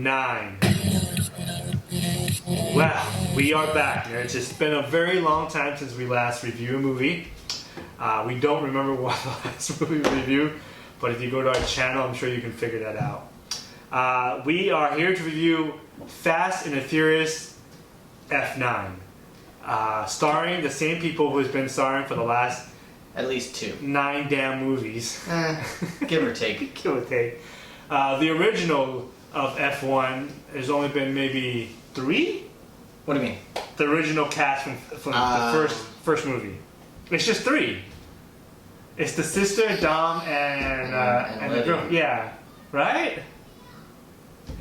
9. Well, we are back. It's just been a very long time since we last reviewed a movie. We don't remember what the last movie we reviewed, but if you go to our channel, I'm sure you can figure that out. We are here to review Fast and the Furious F9, starring the same people who's been starring for the last at least 2. 9 damn movies. Give or take. Give or take. The original of F1 has only been maybe 3? What do you mean? The original cast from the first movie. It's just 3. It's the sister, Dom, and the girl. Yeah. Right?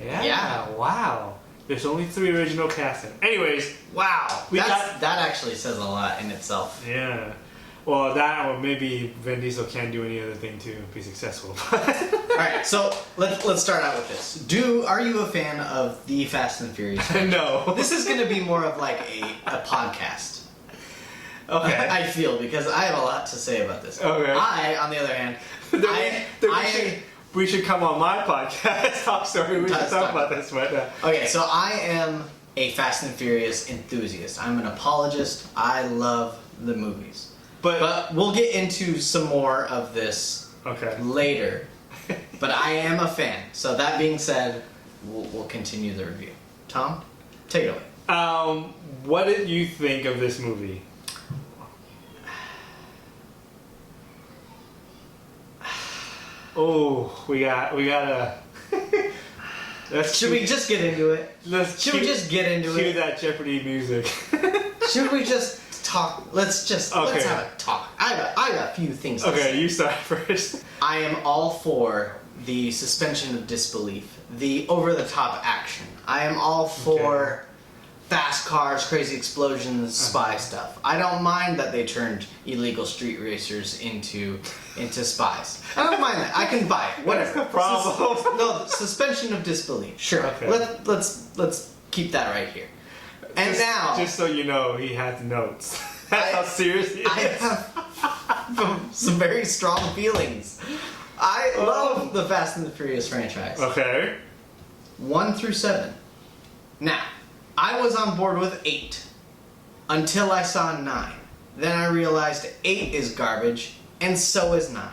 Yeah. Wow. There's only 3 original casting. Anyways. Wow. That actually says a lot in itself. Yeah. Well, that or maybe Vin Diesel can't do any other thing to be successful. Alright, so let's start out with this. Are you a fan of the Fast and Furious? No. This is going to be more of like a podcast. Okay. I feel, because I have a lot to say about this. Okay. I, on the other hand, we should come on my podcast. I'm sorry, we should talk about this right now. Okay, so I am a Fast and Furious enthusiast. I'm an apologist. I love the movies. But we'll get into some more of this later. But I am a fan. So that being said, we'll continue the review. Tom, take it away. What did you think of this movie? Oh, we gotta. Should we just get into it? Should we just get into it? Cue that Jeopardy music. Should we just talk? Let's have a talk. I have a few things to say. Okay, you start first. I am all for the suspension of disbelief, the over-the-top action. I am all for fast cars, crazy explosions, spy stuff. I don't mind that they turned illegal street racers into spies. I don't mind that. I can buy it. Whatever. What's the problem? No, suspension of Disbelief. Sure. Okay. Let's keep that right here. And now, just so you know, he had notes. That's how serious he is. I have some very strong feelings. I love the Fast and the Furious franchise. Okay. 1 through 7. Now, I was on board with 8 until I saw 9. Then I realized 8 is garbage, and so is 9.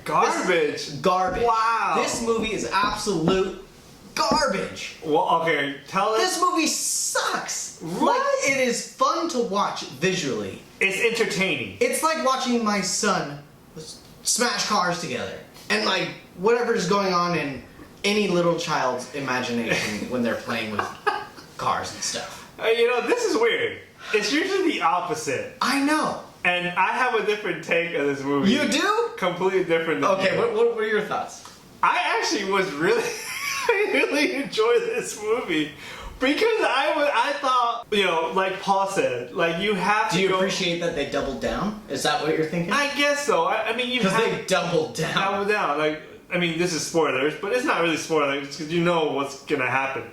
Garbage? Garbage. Wow. This movie is absolute garbage. Well, okay, tell us. This movie sucks. What? Like, it is fun to watch visually. It's entertaining. It's like watching my son smash cars together. And like, whatever's going on in any little child's imagination when they're playing with cars and stuff. You know, this is weird. It's usually the opposite. I know. And I have a different take of this movie. You do? Completely different than Okay, you. what were your thoughts? I actually was really, I really enjoyed this movie. Because I thought, you know, like Paul said, like you have to Do you appreciate that they doubled down? Is that what you're thinking? I guess so. I mean, you have... Because they doubled down. Doubled down. Like, I mean, this is spoilers, but it's not really spoilers because you know what's gonna happen.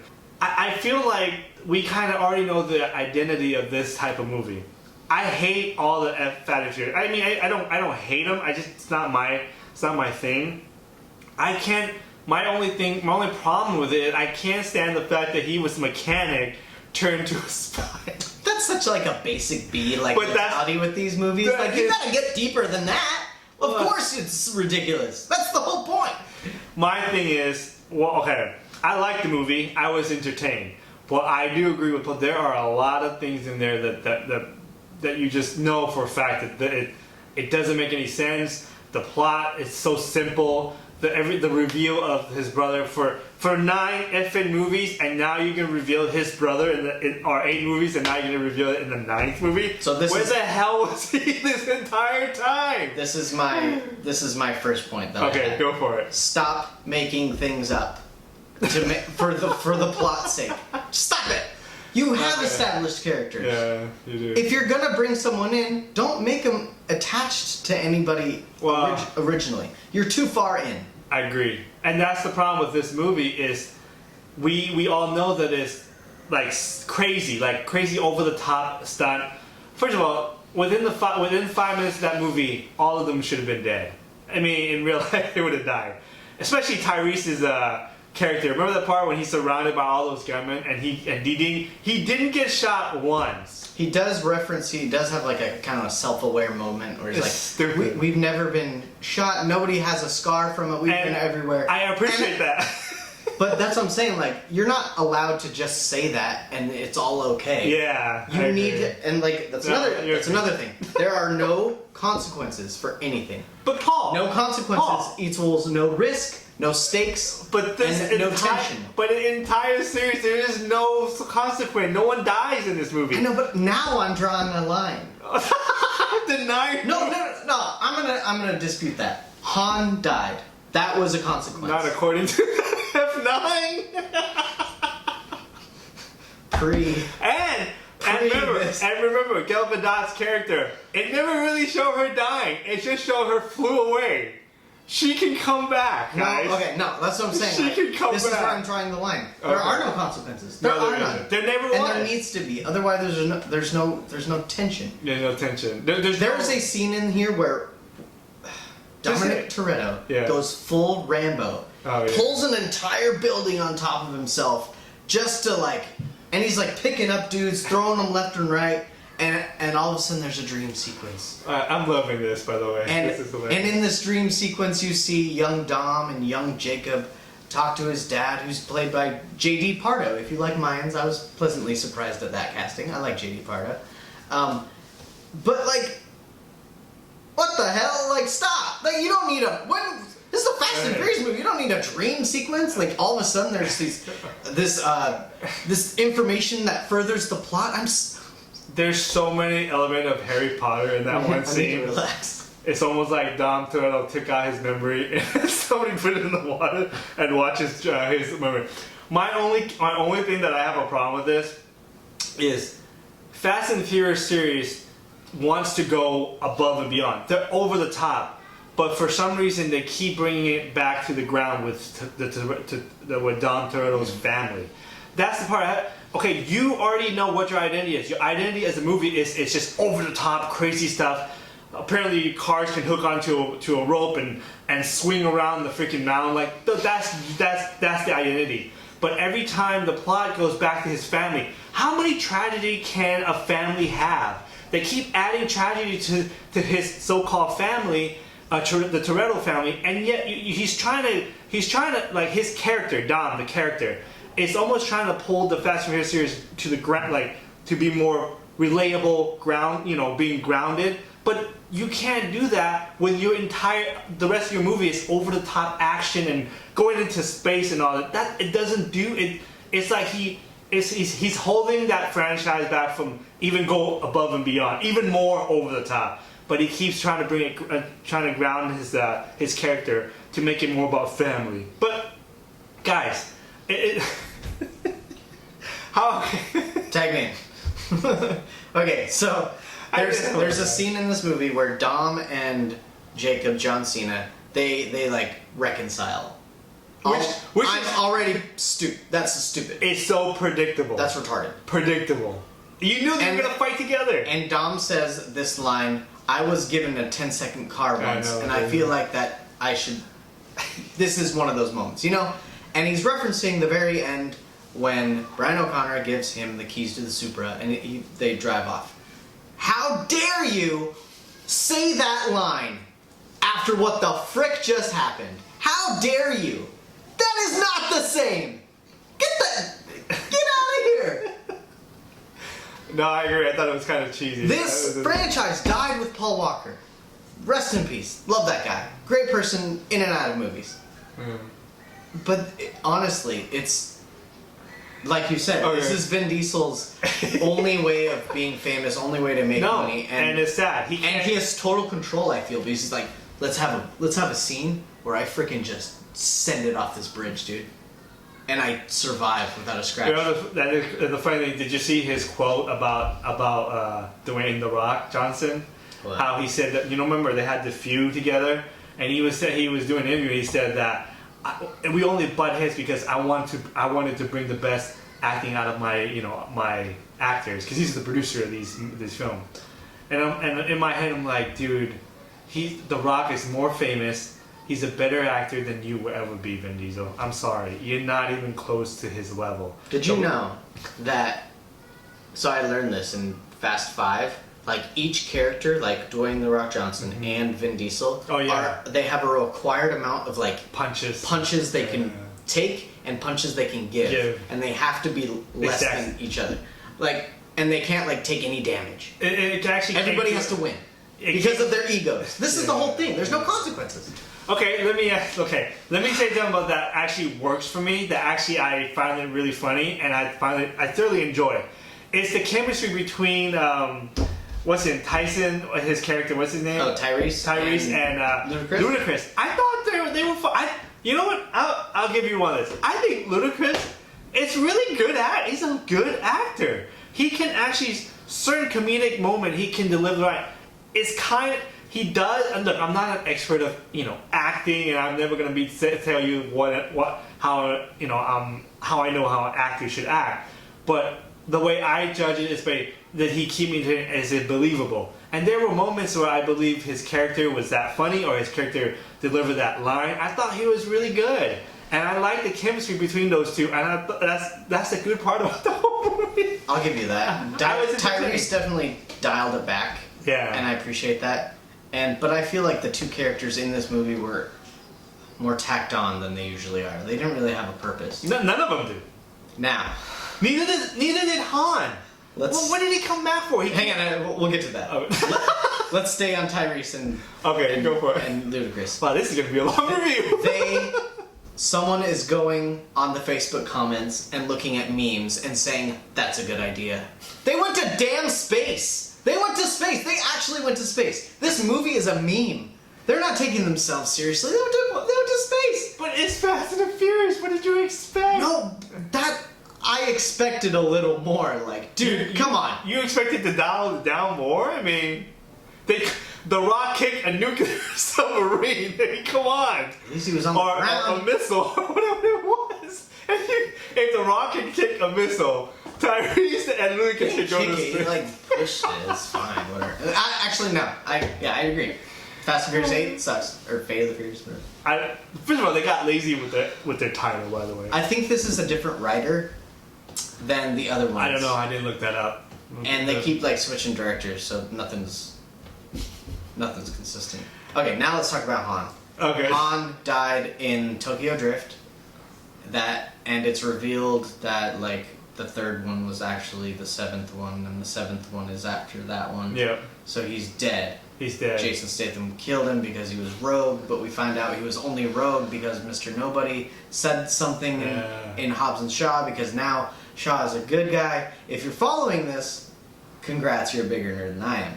I feel like we kind of already know the identity of this type of movie. I hate all the Fast and Furious. I mean, I don't hate them. It's not my thing. I can't. My only problem with it, I can't stand the fact that he was a mechanic turned to a spy. That's such like a basic B But mentality with these movies. Like, you gotta get deeper than that. Of course it's ridiculous. That's the whole point. My thing is, well, okay, I like the movie. I was entertained. But I do agree with, but there are a lot of things in there that you just know for a fact that it doesn't make any sense. The plot is so simple. The reveal of his brother for 9 effing movies, and now you can reveal his brother in 8 movies, and now you're gonna reveal it in the 9th movie. So where the hell was he this entire time? This is my first point though. Okay, go for it. Stop making things up for the plot's sake. Stop it. You have established characters. Yeah, you do. If you're gonna bring someone in, don't make them attached to anybody originally. You're too far in. I agree, and that's the problem with this movie is we all know that it's like crazy over the top stunt. First of all, within 5 minutes of that movie, all of them should have been dead. I mean, in real life, they would have died. Especially Tyrese's character. Remember that part when he's surrounded by all those gunmen and he didn't get shot once. He does reference. He does have like a kind of a self-aware moment where he's It's like, stupid. We've never been shot. Nobody has a scar from it. We've been everywhere. I appreciate that. But that's what I'm saying. Like, you're not allowed to just say that and it's all okay. Yeah. You need to, and like that's another thing. There are no consequences for anything. But Paul, No consequences Paul. equals no risk, no stakes, But this and no entire, tension. but in the entire series, there is no consequence. No one dies in this movie. I know, but now I'm drawing a line. Deny. No. I'm gonna dispute that. Han died. That was a consequence. Not according to F9. And remember, Gal Gadot's character. It never really showed her dying. It just showed her flew away. She can come back, guys. No, that's what I'm saying. She can come This is back. where I'm drawing the line. There are no consequences. There are none. There never And was. there needs to be. Otherwise, there's no tension. There's no tension. There's a scene in here where Dominic Toretto goes full Rambo, pulls an entire building on top of himself just to and he's like picking up dudes, throwing them left and right, and all of a sudden there's a dream sequence. I'm loving this, by the way. This is hilarious. And in this dream sequence, you see young Dom and young Jacob talk to his dad, who's played by J.D. Pardo. If you like Mayans, I was pleasantly surprised at that casting. I like J.D. Pardo. But what the hell? Stop! You don't need this is a Fast and Furious movie. You don't need a dream sequence. All of a sudden, there's this information that furthers the plot. There's so many elements of Harry Potter in that one scene. I need to relax. It's almost like Dom Toretto took out his memory and somebody put it in the water and watches his memory. My only thing that I have a problem with this is Fast and Furious series wants to go above and beyond. They're over the top. But for some reason, they keep bringing it back to the ground with Dom Toretto's family. That's the part. Okay, you already know what your identity is. Your identity as a movie is it's just over the top, crazy stuff. Apparently, cars can hook onto a rope and swing around the freaking mountain. That's the identity. But every time the plot goes back to his family, how many tragedy can a family have? They keep adding tragedy to his so-called family. The Toretto family, and yet he's trying to his character Dom, the character, is almost trying to pull the Fast and Furious series to the ground, to be more relatable, being grounded. But you can't do that when the rest of your movie is over the top action and going into space and all that. That it doesn't do it. It's like he's holding that franchise back from even go above and beyond, even more over the top. But he keeps trying to bring it, trying to ground his character to make it more about family. But guys, how? Tag me. Okay, so there's a scene in this movie where Dom and Jacob, John Cena, they reconcile. Which I'm is already stupid. That's stupid. It's so predictable. That's retarded. Predictable. You knew they were gonna fight together. And Dom says this line. I was given a 10-second car once, and I feel like that I should... This is one of those moments, And he's referencing the very end when Brian O'Connor gives him the keys to the Supra, and they drive off. How dare you say that line after what the frick just happened? How dare you? That is not the same! Get out of here! No, I agree. I thought it was kind of cheesy. This franchise died with Paul Walker. Rest in peace. Love that guy. Great person in and out of movies. But honestly, it's like you said. This is Vin Diesel's only way of being famous, only way to make money, and it's sad. He has total control. I feel because he's like, let's have a scene where I freaking just send it off this bridge, dude. And I survived without a scratch. The funny thing, did you see his quote about Dwayne "The Rock" Johnson? What? How he said that, remember they had the feud together, and he was doing an interview. He said that we only butt heads because I wanted to bring the best acting out of my actors, because he's the producer of this film. And in my head I'm like, dude, The Rock is more famous he's a better actor than you will ever be, Vin Diesel. I'm sorry, you're not even close to his level. Did you know that? So I learned this in Fast 5. Like each character, like Dwayne The Rock Johnson and Vin Diesel, they have a required amount of like punches they can take and punches they can give, and they have to be less than each other. Like, and they can't like take any damage. It actually everybody has to win because of their egos. This is the whole thing. There's no consequences. Okay, let me say something about that actually works for me. That actually I find it really funny, and I thoroughly enjoy it. It's the chemistry between Tyson, his character, what's his name? Oh, Tyrese and Ludacris. I thought they were fun. You know what? I'll give you one of this. I think Ludacris is really good he's a good actor. He can actually, certain comedic moment he can deliver right. It's kind of, he does, and look, I'm not an expert of, acting, and I'm never going to tell you how I know how an actor should act. But the way I judge it is that he keep me as it believable. And there were moments where I believe his character was that funny or his character delivered that line. I thought he was really good. And I like the chemistry between those two. And that's a good part of the whole movie. I'll give you that. Tyrese definitely dialed it back. Yeah. And I appreciate that. But I feel like the two characters in this movie were more tacked on than they usually are. They didn't really have a purpose. None of them do. Now. Neither did Han. What did he come back for? Hang on, we'll get to that. Let's stay on Tyrese and go for it. And Ludacris. Wow, this is gonna be a long review. Someone is going on the Facebook comments and looking at memes and saying that's a good idea. They went to damn space. They went to space. They actually went to space. This movie is a meme. They're not taking themselves seriously. They went to space. But it's Fast and the Furious. What did you expect? No, I expected a little more. Like, dude, come on. You expected to dial down more? I mean, The Rock kicked a nuclear submarine. I mean, come on. At least he was on the ground. Or a missile, or whatever it was. If The Rock can kick a missile, Tyrese and Lucas can go to space. He like pushed it. It's fine. Whatever. Actually, no. I agree. Fast and Furious 8 sucks. Or Fate of the Furious. First of all, they got lazy with their title, by the way. I think this is a different writer than the other ones. I don't know. I didn't look that up. And they keep like switching directors, so nothing's consistent. Okay, now let's talk about Han. Okay. Han died in Tokyo Drift. And it's revealed that like the third one was actually the seventh one, and the seventh one is after that one. Yeah. So he's dead. He's dead. Jason Statham killed him because he was rogue, but we find out he was only rogue because Mr. Nobody said something in Hobbs and Shaw, because now Shaw is a good guy. If you're following this, congrats, you're a bigger nerd than I am.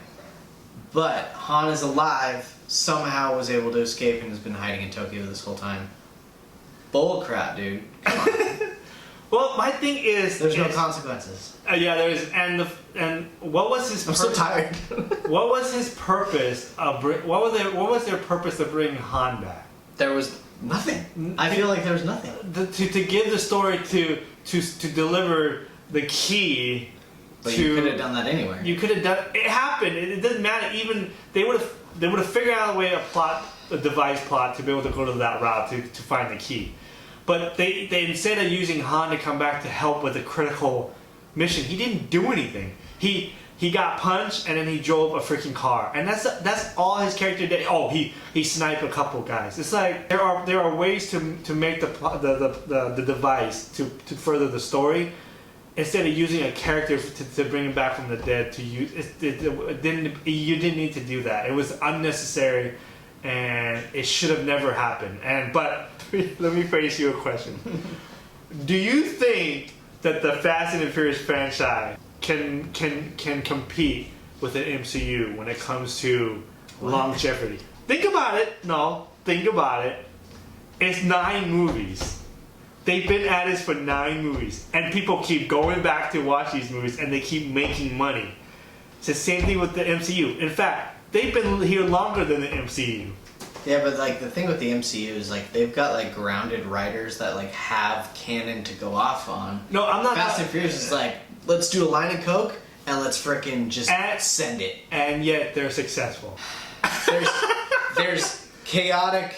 But Han is alive, somehow was able to escape, and has been hiding in Tokyo this whole time. Bull crap, dude. Come on. Well, my thing is... There's no consequences. Yeah, there is. And what was his... I'm so tired. What was his purpose of... What was their purpose of bringing Han back? There was nothing. I feel like there was nothing. To give the story to deliver the key... But you could have done that anywhere. You could have done... It happened. It doesn't matter. Even... They would have figured out a way, a device plot to be able to go to that route to find the key. But they instead of using Han to come back to help with a critical mission, he didn't do anything. He got punched and then he drove a freaking car, and that's all his character did. Oh, he sniped a couple guys. It's like there are ways to make the device to further the story, instead of using a character to bring him back from the dead. To use you didn't need to do that. It was unnecessary, and it should have never happened. But let me phrase you a question. Do you think that the Fast and the Furious franchise can compete with the MCU when it comes to longevity? Think about it. No, think about it. It's 9 movies. They've been at this for 9 movies, and people keep going back to watch these movies, and they keep making money. It's the same thing with the MCU. In fact, they've been here longer than the MCU. Yeah, but like the thing with the MCU is like they've got like grounded writers that like have canon to go off on. No, I'm not. Fast and Furious is like, let's do a line of coke and let's frickin' just send it. And yet they're successful. There's chaotic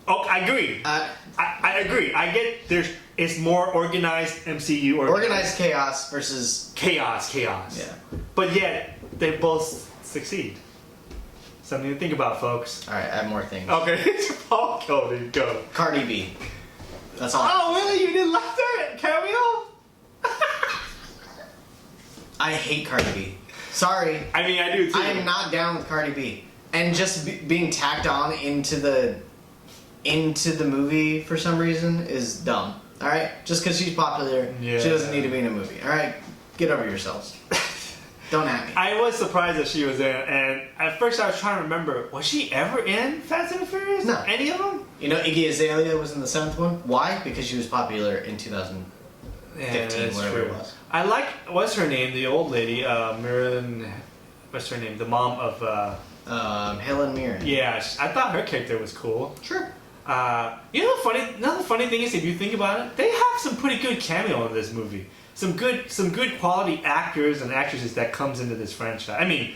Oh, I agree. I agree. I get it's more organized MCU. Organized chaos versus... Chaos. Yeah. But yet, they both succeed. Something to think about, folks. Alright, I have more things. Okay. Paul Cody, go. Cardi B. That's all. Oh, really? You didn't like that cameo? I hate Cardi B. Sorry. I mean, I do too. I am not down with Cardi B. And just being tacked on into the movie for some reason is dumb. Alright? Just because she's popular, she doesn't need to be in a movie. Alright? Get over yourselves. Don't at me. I was surprised that she was in, and at first I was trying to remember, was she ever in Fast and the Furious? No. Any of them? You know, Iggy Azalea was in the 7th one. Why? Because she was popular in 2015, whatever it was. I like, what's her name? The old lady, Mirren, what's her name? The mom of... Helen Mirren. Yeah, I thought her character was cool. Sure. You know, the funny thing is, if you think about it, they have some pretty good cameo in this movie. Some good quality actors and actresses that comes into this franchise. I mean,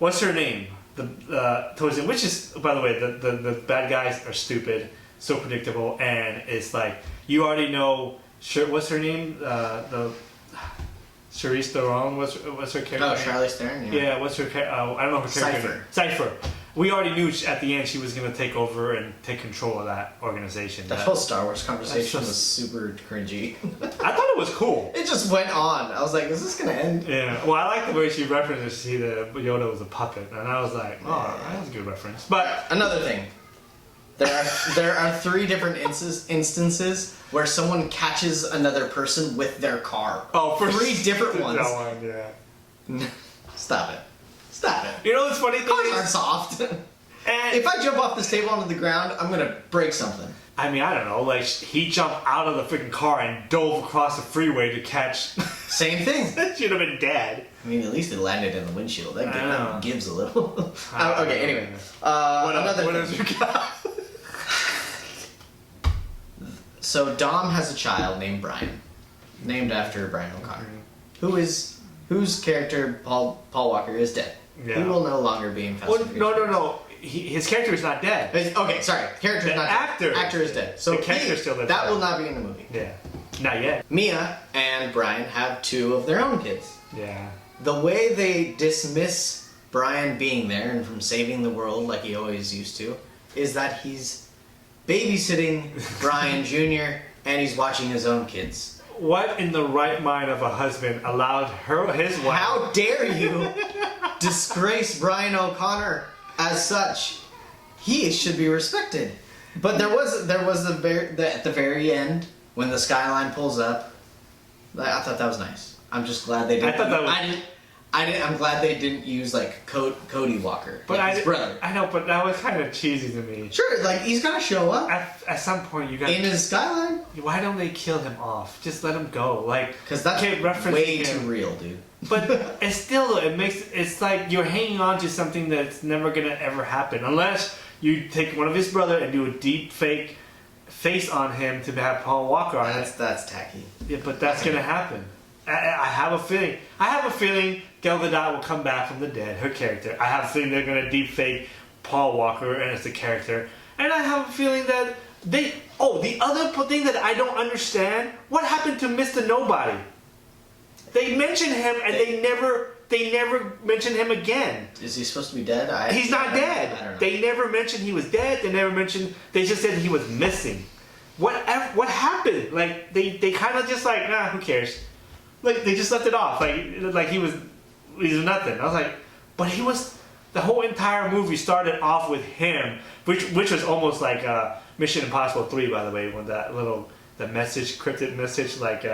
what's her name? Towards the, which is, by the way, the bad guys are stupid, so predictable, and it's like you already know. What's her name? The Charlize Theron. What's her character? Oh, Charlize Theron. Yeah. Yeah. What's her? I don't know her character. Name. Cypher. We already knew at the end she was going to take over and take control of that organization. That whole Star Wars conversation was super cringy. I thought it was cool. It just went on. I was like, is this going to end? Yeah. Well, I like the way she referenced see that Yoda was a puppet. And I was like, oh, that was a good reference. But another thing. There are 3 different instances where someone catches another person with their car. Oh, for 3 different ones. That one, yeah. Stop it. Stop it. You know what's funny? Cars aren't soft. And if I jump off this table onto the ground, I'm gonna break something. I mean, I don't know. Like he jumped out of the freaking car and dove across the freeway to catch. Same thing. That should have been dead. I mean, at least it landed in the windshield. That gives a little. Okay. Anyway, what else you got? So Dom has a child named Brian, named after Brian O'Connor, whose character Paul Walker is dead. Yeah. He will no longer be in Fast and Furious. No. His character is not dead. Okay, sorry. Character is not dead. Actor is dead. So the character still lives. That will not be in the movie. Yeah. Not yet. Mia and Brian have 2 of their own kids. Yeah. The way they dismiss Brian being there and from saving the world like he always used to is that he's babysitting Brian Jr. and he's watching his own kids. What in the right mind of a husband allowed his wife? How dare you disgrace Brian O'Connor as such? He should be respected. But there was at the very end when the skyline pulls up. I thought that was nice. I'm just glad they didn't. I'm glad they didn't use like Cody Walker, but like his brother. I know, but that was kind of cheesy to me. Sure, like he's gotta show up at some point. You got in his skyline. Why don't they kill him off? Just let him go, like because that's way too real, dude. But it's still it's like you're hanging on to something that's never gonna ever happen unless you take one of his brother and do a deep fake face on him to have Paul Walker on it. That's tacky. Yeah, but that's gonna happen. I have a feeling Gal Gadot will come back from the dead, her character. I have a feeling they're going to deep fake Paul Walker as the character. And I have a feeling that the other thing that I don't understand, what happened to Mr. Nobody? They mention him and they never mention him again. Is he supposed to be dead? He's not dead. I don't know. They never mentioned he was dead. They just said he was missing. What happened? Like they kind of just like, who cares? Like they just left it off. Like he was nothing. I was like, but he was. The whole entire movie started off with him, which was almost like Mission Impossible 3, by the way, when the cryptic message, like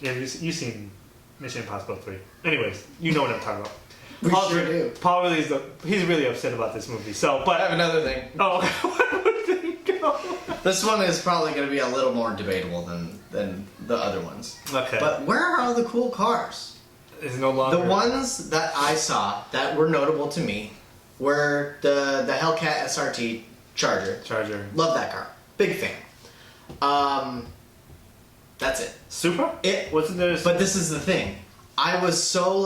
you've seen Mission Impossible 3. Anyways, you know what I'm talking about. We sure do. Paul he's really upset about this movie. So, but I have another thing. Oh, what would they go? This one is probably going to be a little more debatable than the other ones. Okay. But where are all the cool cars? It's no longer. The ones that I saw that were notable to me were the Hellcat SRT Charger. Love that car. Big fan. That's it. Supra? Wasn't there? But this is the thing. I was so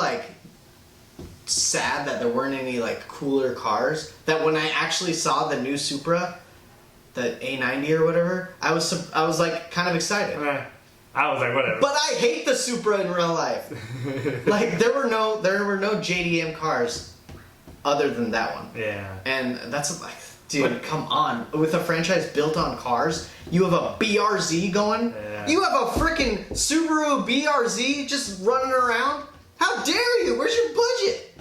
sad that there weren't any cooler cars that when I actually saw the new Supra, the A90 or whatever, I was like kind of excited. I was like, whatever. But I hate the Supra in real life. Like there were no JDM cars other than that one. Yeah. And that's like, dude, come on. With a franchise built on cars, you have a BRZ going. Yeah. You have a freaking Subaru BRZ just running around. How dare you? Where's your budget?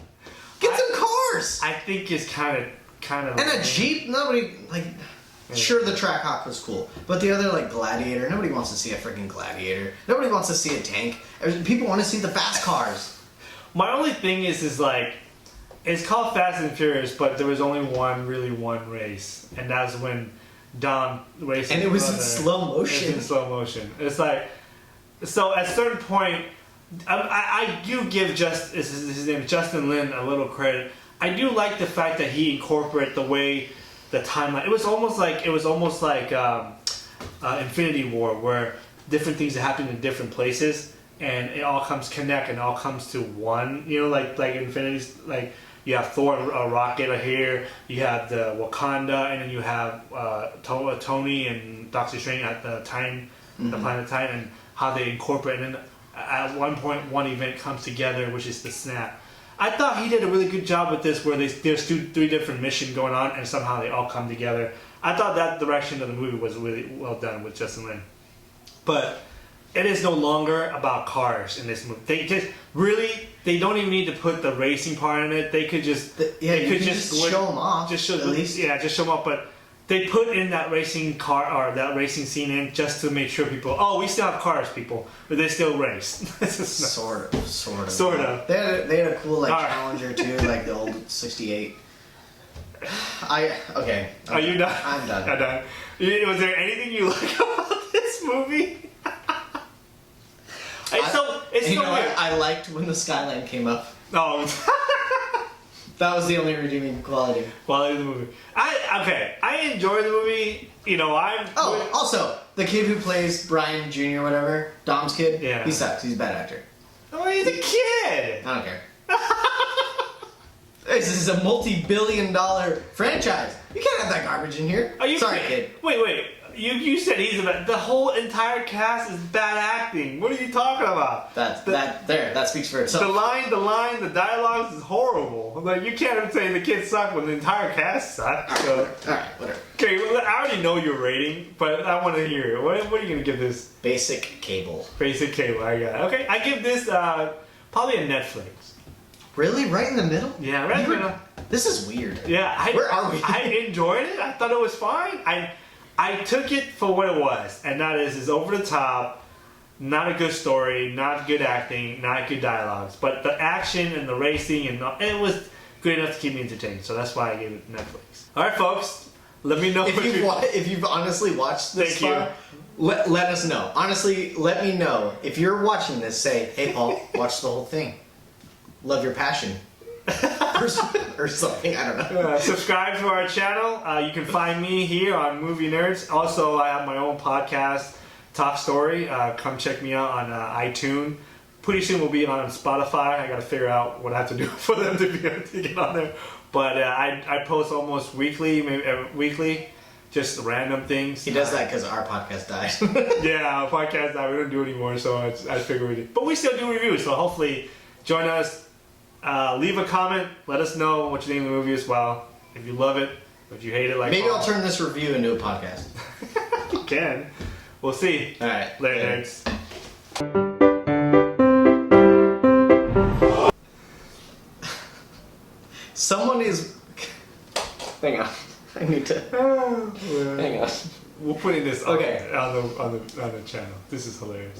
Get some cars. I think it's kind of. And a Jeep, nobody like. Sure, the Trackhawk was cool, but the other like Gladiator, nobody wants to see a freaking Gladiator. Nobody wants to see a tank. People want to see the fast cars. My only thing is like, it's called Fast and Furious, but there was only one race, and that's when Dom racing. And it was in slow motion. It was in slow motion. It's like, so at a certain point, I do give his name Justin Lin a little credit. I do like the fact that he incorporated the way the timeline. It was almost like Infinity War, where different things are happening in different places, and it all comes connect and it all comes to one. You know, like Infinity's like you have Thor, Rocket here, you have the Wakanda, and then you have Tony and Doctor Strange at the Time, the planet Time, and how they incorporate. And then at one point, one event comes together, which is the snap. I thought he did a really good job with this, where there's three different missions going on, and somehow they all come together. I thought that direction of the movie was really well done with Justin Lin. But it is no longer about cars in this movie. They don't even need to put the racing part in it. They could just show them off. Just show at least. Yeah, just show them off. But they put in that racing car or that racing scene in just to make sure people, we still have cars, people, but they still race. Sort of. They had a cool Challenger too, like the old '68. Okay. Are you done? I'm done. I'm done. Was there anything you like about this movie? It's so weird. I liked when the skyline came up. Oh. That was the only redeeming quality. Quality of the movie. I enjoy the movie. You know, also, the kid who plays Brian Jr. whatever, Dom's kid, yeah. He sucks. He's a bad actor. Oh, he's a kid! I don't care. This is a multi-billion-dollar franchise. You can't have that garbage in here. Are you Sorry, kidding? kid. Wait. You said he's the whole entire cast is bad acting. What are you talking about? That speaks for itself. The dialogue is horrible. Like, you can't even say the kids suck when the entire cast sucks. So. Alright, whatever. Okay, well, I already know your rating, but I want to hear it. What are you going to give this? Basic cable. Basic cable, I got it. Okay, I give this probably a Netflix. Really? Right in the middle? Yeah, right in the middle. This is weird. Yeah. Where are we? I enjoyed it. I thought it was fine. I took it for what it was, and that is over the top, not a good story, not good acting, not good dialogues, but the action and the racing and it was good enough to keep me entertained. So that's why I gave it Netflix. All right, folks, let me know if you've honestly watched this far. Let us know. Honestly, let me know if you're watching this. Say, hey, Paul, watch the whole thing. Love your passion. or something, I don't know. Subscribe to our channel. You can find me here on Movie Nerds. Also, I have my own podcast, Top Story. Come check me out on iTunes. Pretty soon we'll be on Spotify. I got to figure out what I have to do for them to be able to get on there. But I post almost weekly, maybe weekly, just random things. He does that because our podcast died. Yeah, our podcast died. We don't do it anymore, so I figured we did. But we still do reviews, so hopefully join us. Leave a comment. Let us know what you think of the movie as well. If you love it, if you hate it, like maybe I'll turn this review into a podcast. You can. We'll see. All right. Later, nerds. Someone is. Hang on. I need to. Hang on. We'll put in this okay on the channel. This is hilarious.